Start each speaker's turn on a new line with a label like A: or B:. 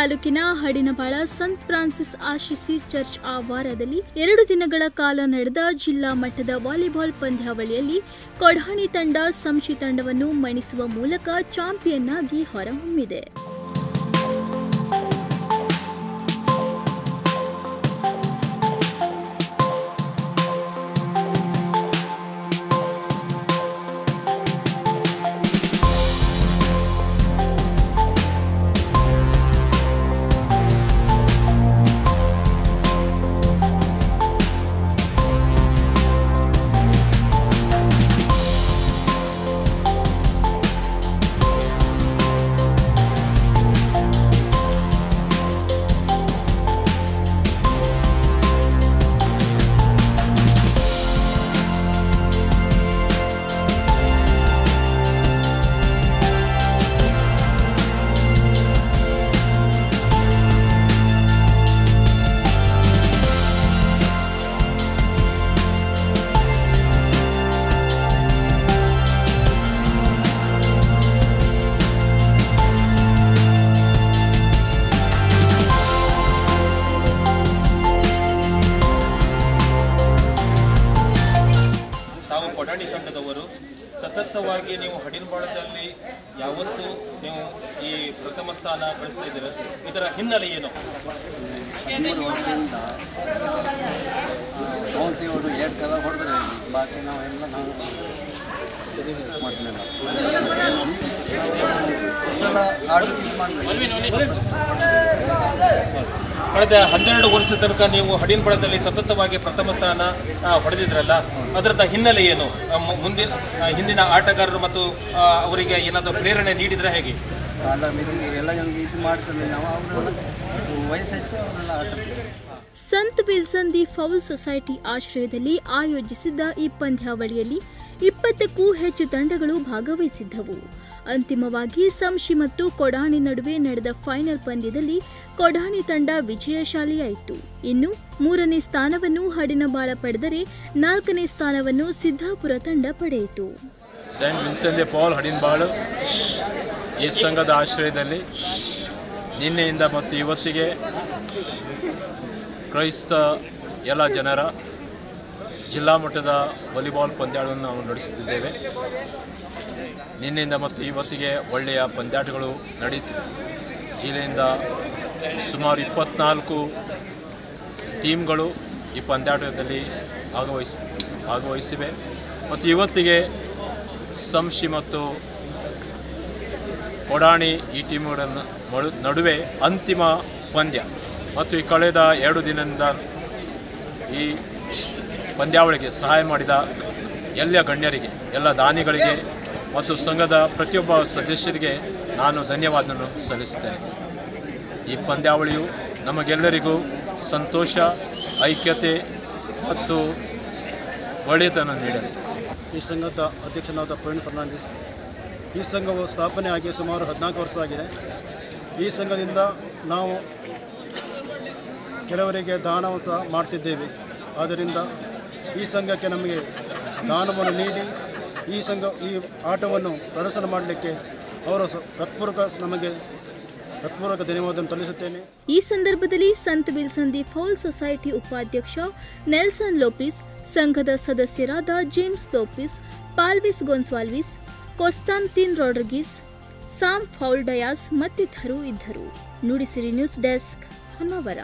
A: ತಾಲೂಕಿನ ಹಡಿನಬಾಳ ಸಂತ್ Francis ಆಶಿಸಿ church ಆವರಣದಲ್ಲಿ 2 ದಿನಗಳ ಕಾಲ ನಡೆದ ಜಿಲ್ಲಾ ಮಟ್ಟದ ವಾಲಿಬಾಲ್ ಪಂದ್ಯಾವಳಿಯಲ್ಲಿ ಕೊಡಾಣಿ ತಂಡ ಸಂಶಿ ತಂಡವನ್ನು ಮಣಿಸುವ ಮೂಲಕ ಚಾಂಪಿಯನ್ ಆಗಿ ಹೊರಹೊಮ್ಮಿದೆ.
B: ಕೊಡಾಣಿ ತಂಡದವರು ಸತತವಾಗಿ ನೀವು ಹಡಿನಬಾಳದಲ್ಲಿ ಯಾವತ್ತೂ ನೀವು ಈ ಪ್ರಥಮ ಸ್ಥಾನ ಗಳಿಸ್ತಾ ಇದ್ದೀರ, ಇದರ ಹಿನ್ನೆಲೆ ಏನು?
C: 13 ವರ್ಷದಿಂದ ಸೌನ್ಸಿಯವರು 2 ಸಲ ಹೊಡೆದ್ರೆ ಬಾಕಿ ನಾವೆಲ್ಲ ಮಾಡಲಿಲ್ಲ. ಇಷ್ಟೆಲ್ಲ ಆಡಲಿಕ್ಕೆ ಮಾಡಬೇಕು.
B: ಕಳೆದ 12 ವರ್ಷದ ತನಕ ನೀವು ಹಡಿನಬಾಳದಲ್ಲಿ ಸತತವಾಗಿ ಪ್ರಥಮ ಸ್ಥಾನ ಹೊಡೆದಿದ್ರಲ್ಲ, ಅದರದ ಹಿನ್ನೆಲೆ ಏನು? ಹಿಂದಿನ ಆಟಗಾರರು ಮತ್ತು ಅವರಿಗೆ ಏನಾದರೂ ಪ್ರೇರಣೆ ನೀಡಿದ್ರೆ ಹೇಗೆ?
C: ಎಲ್ಲ ನಮಗೆ ಇದು ಮಾಡ್ತಾರೆ, ನಾವು ಅವರೆಲ್ಲ ವಯಸ್ಸಾಯ್ತು ಅವರೆಲ್ಲ ಆಟ.
A: ಸಂತ್ ವಿಲ್ಸನ್ ದಿ ಫೌಲ್ ಸೊಸೈಟಿ ಆಶ್ರಯದಲ್ಲಿ ಆಯೋಜಿಸಿದ್ದ ಈ ಪಂದ್ಯಾವಳಿಯಲ್ಲಿ 20ಕ್ಕೂ ಹೆಚ್ಚು ತಂಡಗಳು ಭಾಗವಹಿಸಿದ್ದವು. ಅಂತಿಮವಾಗಿ ಸಂಶಿ ಮತ್ತು ಕೊಡಾಣಿ ನಡುವೆ ನಡೆದ ಫೈನಲ್ ಪಂದ್ಯದಲ್ಲಿ ಕೊಡಾಣಿ ತಂಡ ವಿಜಯಶಾಲಿಯಾಯಿತು. ಇನ್ನು 3ನೇ ಸ್ಥಾನವನ್ನು ಹಡಿನಬಾಳ ಪಡೆದರೆ 4ನೇ ಸ್ಥಾನವನ್ನು ಸಿದ್ದಾಪುರ ತಂಡ ಪಡೆಯಿತು.
D: ಸೇಂಟ್ ವಿನ್ಸೆಂಟ್ ದಿ ಪೌಲ್ ಹಡಿನಬಾಳ ಈ ಸಂಘದ ಆಶ್ರಯದಲ್ಲಿ ನಿನ್ನೆಯಿಂದ ಮತ್ತು ಇವತ್ತಿಗೆ ಕ್ರೈಸ್ತ ಎಲ್ಲ ಜನರ ಜಿಲ್ಲಾ ಮಟ್ಟದ ವಾಲಿಬಾಲ್ ಪಂದ್ಯಾಟವನ್ನು ನಾವು ನಡೆಸುತ್ತಿದ್ದೇವೆ. ನಿನ್ನೆಯಿಂದ ಮತ್ತು ಇವತ್ತಿಗೆ ಒಳ್ಳೆಯ ಪಂದ್ಯಾಟಗಳು ನಡೆಯುತ್ತಿವೆ. ಜಿಲ್ಲೆಯಿಂದ ಸುಮಾರು 24 ಟೀಮ್ಗಳು ಈ ಪಂದ್ಯಾಟದಲ್ಲಿ ಭಾಗವಹಿಸಿವೆ. ಮತ್ತು ಇವತ್ತಿಗೆ ಸಂಶಿ ಮತ್ತು ಕೊಡಾಣಿ ಈ ಟೀಮ್ಗಳ ನಡುವೆ ಅಂತಿಮ ಪಂದ್ಯ. ಮತ್ತು ಈ ಕಳೆದ 2 ದಿನದಿಂದ ಈ ಪಂದ್ಯಾವಳಿಗೆ ಸಹಾಯ ಮಾಡಿದ ಎಲ್ಲ ಗಣ್ಯರಿಗೆ, ಎಲ್ಲ ದಾನಿಗಳಿಗೆ ಮತ್ತು ಸಂಘದ ಪ್ರತಿಯೊಬ್ಬ ಸದಸ್ಯರಿಗೆ ನಾನು ಧನ್ಯವಾದವನ್ನು ಸಲ್ಲಿಸುತ್ತೇನೆ. ಈ ಪಂದ್ಯಾವಳಿಯು ನಮಗೆಲ್ಲರಿಗೂ ಸಂತೋಷ, ಐಕ್ಯತೆ ಮತ್ತು ಒಳ್ಳೆಯತನ ನೀಡಲಿ.
E: ಈ ಸಂಘದ ಅಧ್ಯಕ್ಷನಾದ ಪ್ರವೀಣ್ ಫರ್ನಾಂಡಿಸ್. ಈ ಸಂಘವು ಸ್ಥಾಪನೆಯಾಗಿ ಸುಮಾರು 14 ವರ್ಷ ಆಗಿದೆ. ಈ ಸಂಘದಿಂದ ನಾವು ಕೆಲವರಿಗೆ ದಾನವನ್ನು ಸಹ ಮಾಡ್ತಿದ್ದೇವೆ. ಆದ್ದರಿಂದ ಈ ಸಂಘಕ್ಕೆ ನಮಗೆ ದಾನವನ್ನು ನೀಡಿ ಈ ಆಟವನ್ನು ಪ್ರದರ್ಶನ ಮಾಡಲಿಕ್ಕೆ ಅವರ ಹೃತ್ಪೂರ್ವಕ ಧನ್ಯವಾದವನ್ನು ಸಲ್ಲಿಸುತ್ತೇನೆ.
A: ಈ ಸಂದರ್ಭದಲ್ಲಿ ಸಂತ್ ವಿಲ್ಸನ್ ದಿ ಫೌಲ್ ಸೊಸೈಟಿ ಉಪಾಧ್ಯಕ್ಷ ನೆಲ್ಸನ್ ಲೋಪಿಸ್, ಸಂಘದ ಸದಸ್ಯರಾದ ಜೇಮ್ಸ್ ಲೋಪಿಸ್, ಪಾಲ್ವಿಸ್ ಗೊನ್ಸಾಲ್ವಿಸ್, ಕೊಸ್ತಾಂತಿನ್ ರೋಡ್ರಿಗಿಸ್, ಸಾಮ್ ಫೌಲ್ ಡಯಾಸ್ ಮತ್ತಿತರರು ಇದ್ದರು. Nudisiri news desk, Honnavar.